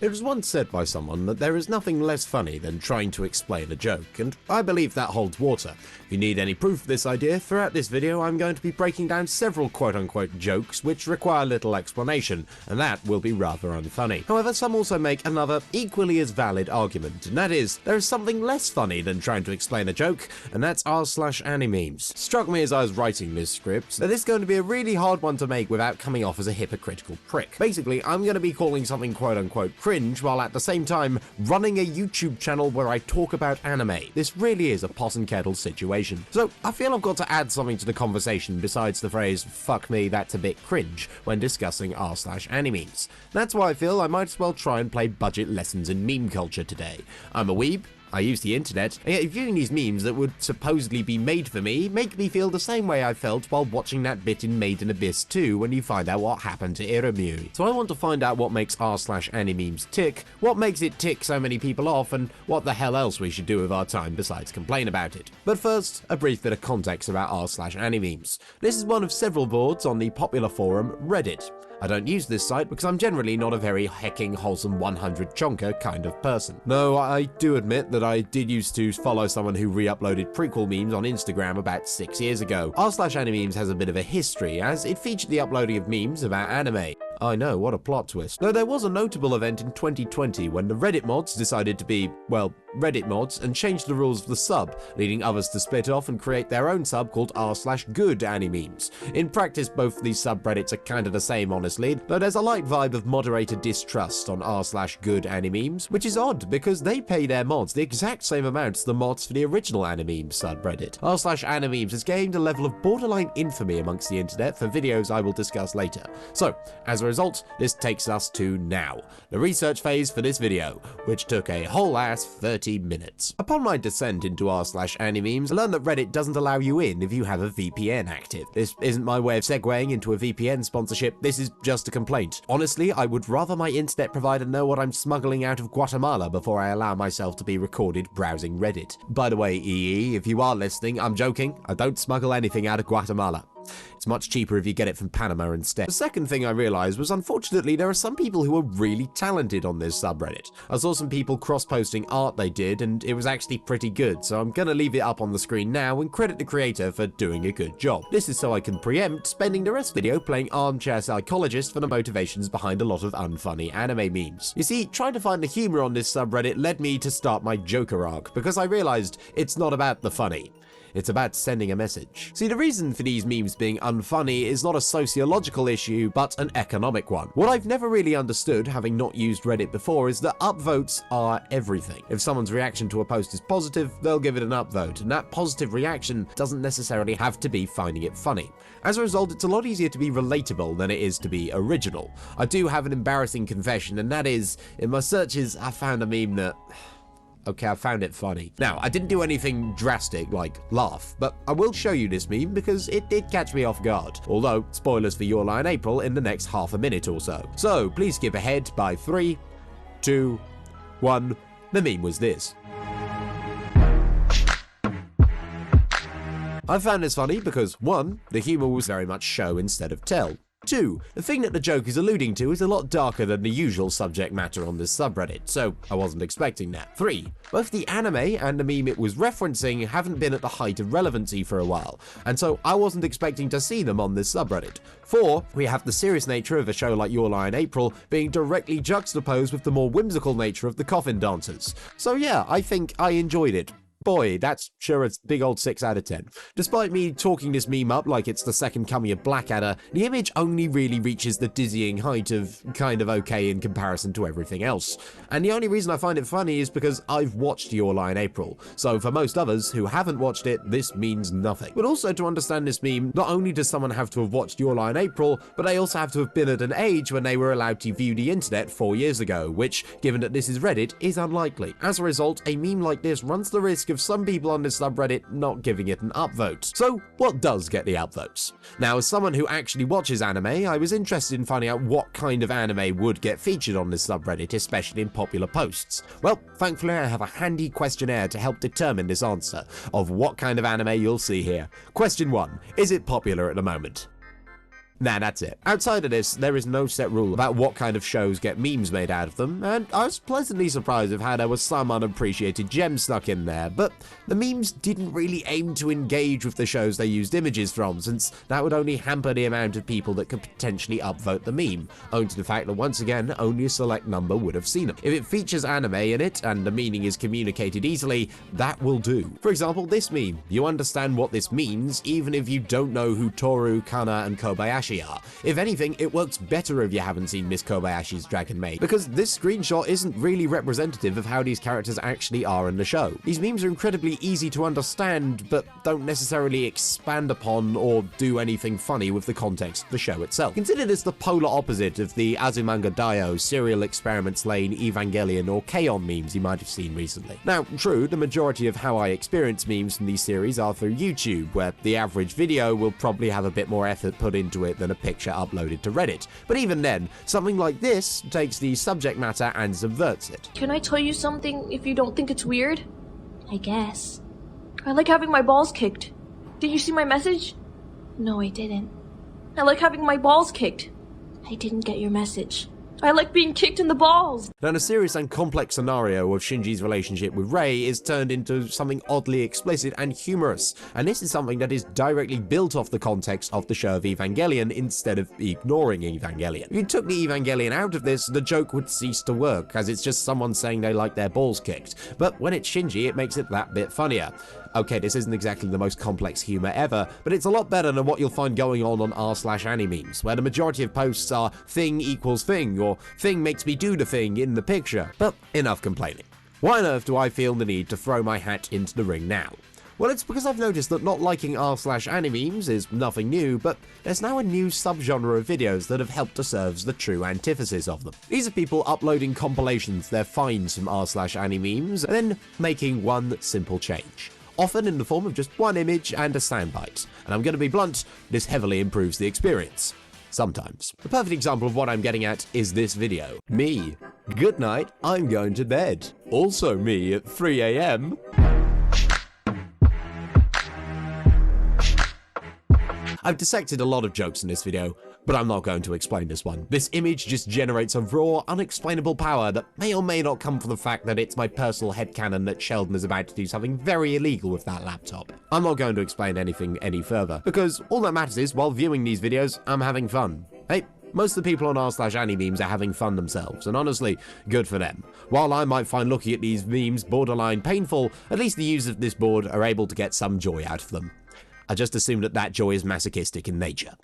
It was once said by someone that there is nothing less funny than trying to explain a joke, and I believe that holds water. If you need any proof of this idea, throughout this video I'm going to be breaking down several quote-unquote jokes which require little explanation, and that will be rather unfunny. However, some also make another equally as valid argument, and that is, there is something less funny than trying to explain a joke, and that's r/animemes. Struck me as I was writing this script that this is going to be a really hard one to make without coming off as a hypocritical prick. Basically, I'm going to be calling something quote-unquote cringe while at the same time running a YouTube channel where I talk about anime. This really is a pot and kettle situation. So I feel I've got to add something to the conversation besides the phrase "fuck me, that's a bit cringe" when discussing r/animemes. That's why I feel I might as well try and play budget lessons in meme culture today. I'm a weeb, I use the internet, and yet viewing these memes that would supposedly be made for me make me feel the same way I felt while watching that bit in Made in Abyss 2 when you find out what happened to Irumyu. So I want to find out what makes r/animemes tick, what makes it tick so many people off, and what the hell else we should do with our time besides complain about it. But first, a brief bit of context about r/animemes. This is one of several boards on the popular forum Reddit. I don't use this site because I'm generally not a very hecking wholesome 100 chonker kind of person. No, I do admit that I did used to follow someone who re-uploaded prequel memes on Instagram about 6 years ago. r/animemes has a bit of a history, as it featured the uploading of memes about anime. I know, what a plot twist. Though there was a notable event in 2020 when the Reddit mods decided to be, well, Reddit mods and changed the rules of the sub, leading others to split off and create their own sub called r/good_animemes. In practice, both these subreddits are kind of the same, honestly, though there's a light vibe of moderator distrust on r/good_animemes, which is odd because they pay their mods the exact same amount as the mods for the original Animemes subreddit. r/animemes has gained a level of borderline infamy amongst the internet for videos I will discuss later. So, as a result, this takes us to now, the research phase for this video, which took a whole ass 30 minutes. Upon my descent into r/animemes, I learned that Reddit doesn't allow you in if you have a VPN active. This isn't my way of segueing into a VPN sponsorship, this is just a complaint. Honestly, I would rather my internet provider know what I'm smuggling out of Guatemala before I allow myself to be recorded browsing Reddit. By the way, EE, if you are listening, I'm joking, I don't smuggle anything out of Guatemala. It's much cheaper if you get it from Panama instead. The second thing I realized was, unfortunately, there are some people who are really talented on this subreddit. I saw some people cross-posting art they did, and it was actually pretty good, so I'm gonna leave it up on the screen now and credit the creator for doing a good job. This is so I can preempt spending the rest of the video playing armchair psychologist for the motivations behind a lot of unfunny anime memes. You see, trying to find the humor on this subreddit led me to start my Joker arc, because I realized it's not about the funny. It's about sending a message. See, the reason for these memes being unfunny is not a sociological issue, but an economic one. What I've never really understood, having not used Reddit before, is that upvotes are everything. If someone's reaction to a post is positive, they'll give it an upvote, and that positive reaction doesn't necessarily have to be finding it funny. As a result, it's a lot easier to be relatable than it is to be original. I do have an embarrassing confession, and that is, in my searches, I found a meme that... Okay, I found it funny. Now, I didn't do anything drastic, like laugh, but I will show you this meme because it did catch me off guard. Although, spoilers for Your Lie in April in the next half a minute or so. So, please skip ahead by 3, 2, 1. The meme was this. I found this funny because 1. The humour was very much show instead of tell. 2. The thing that the joke is alluding to is a lot darker than the usual subject matter on this subreddit, so I wasn't expecting that. 3. Both the anime and the meme it was referencing haven't been at the height of relevancy for a while, and so I wasn't expecting to see them on this subreddit. 4. We have the serious nature of a show like Your Lie in April being directly juxtaposed with the more whimsical nature of the Coffin Dancers. So yeah, I think I enjoyed it. Boy, that's sure a big old 6 out of 10. Despite me talking this meme up like it's the second coming of Blackadder, the image only really reaches the dizzying height of kind of okay in comparison to everything else. And the only reason I find it funny is because I've watched Your Lie in April, so for most others who haven't watched it, this means nothing. But also to understand this meme, not only does someone have to have watched Your Lie in April, but they also have to have been at an age when they were allowed to view the internet 4 years ago, which, given that this is Reddit, is unlikely. As a result, a meme like this runs the risk of some people on this subreddit not giving it an upvote. So what does get the upvotes? Now, as someone who actually watches anime, I was interested in finding out what kind of anime would get featured on this subreddit, especially in popular posts. Well, thankfully I have a handy questionnaire to help determine this answer of what kind of anime you'll see here. Question 1. Is it popular at the moment? Nah, that's it. Outside of this, there is no set rule about what kind of shows get memes made out of them, and I was pleasantly surprised of how there was some unappreciated gems stuck in there, but the memes didn't really aim to engage with the shows they used images from, since that would only hamper the amount of people that could potentially upvote the meme, owing to the fact that once again, only a select number would have seen it. If it features anime in it, and the meaning is communicated easily, that will do. For example, this meme. You understand what this means, even if you don't know who Toru, Kana, and Kobayashi are. If anything, it works better if you haven't seen Miss Kobayashi's Dragon Maid, because this screenshot isn't really representative of how these characters actually are in the show. These memes are incredibly easy to understand, but don't necessarily expand upon or do anything funny with the context of the show itself. Consider this the polar opposite of the Azumanga Daioh, Serial Experiments Lane, Evangelion, or K-On! Memes you might have seen recently. Now, true, the majority of how I experience memes from these series are through YouTube, where the average video will probably have a bit more effort put into it than a picture uploaded to Reddit. But even then, something like this takes the subject matter and subverts it. Can I tell you something if you don't think it's weird? I guess. I like having my balls kicked. Did you see my message? No, I didn't. I like having my balls kicked. I didn't get your message. I like being kicked in the balls! Now, a serious and complex scenario of Shinji's relationship with Rei is turned into something oddly explicit and humorous, and this is something that is directly built off the context of the show of Evangelion instead of ignoring Evangelion. If you took the Evangelion out of this, the joke would cease to work, as it's just someone saying they like their balls kicked, but when it's Shinji, it makes it that bit funnier. Okay, this isn't exactly the most complex humor ever, but it's a lot better than what you'll find going on r/animemes, where the majority of posts are thing equals thing, or thing makes me do the thing in the picture. But enough complaining. Why on earth do I feel the need to throw my hat into the ring now? Well, it's because I've noticed that not liking r/animemes is nothing new, but there's now a new subgenre of videos that have helped to serve as the true antithesis of them. These are people uploading compilations their finds from r/animemes, and then making one simple change. Often in the form of just one image and a soundbite. And I'm going to be blunt, this heavily improves the experience. Sometimes. The perfect example of what I'm getting at is this video. Me. Good night, I'm going to bed. Also me at 3 AM. I've dissected a lot of jokes in this video, but I'm not going to explain this one. This image just generates a raw, unexplainable power that may or may not come from the fact that it's my personal headcanon that Sheldon is about to do something very illegal with that laptop. I'm not going to explain anything any further, because all that matters is, while viewing these videos, I'm having fun. Hey, most of the people on r/animemes are having fun themselves, and honestly, good for them. While I might find looking at these memes borderline painful, at least the users of this board are able to get some joy out of them. I just assume that that joy is masochistic in nature.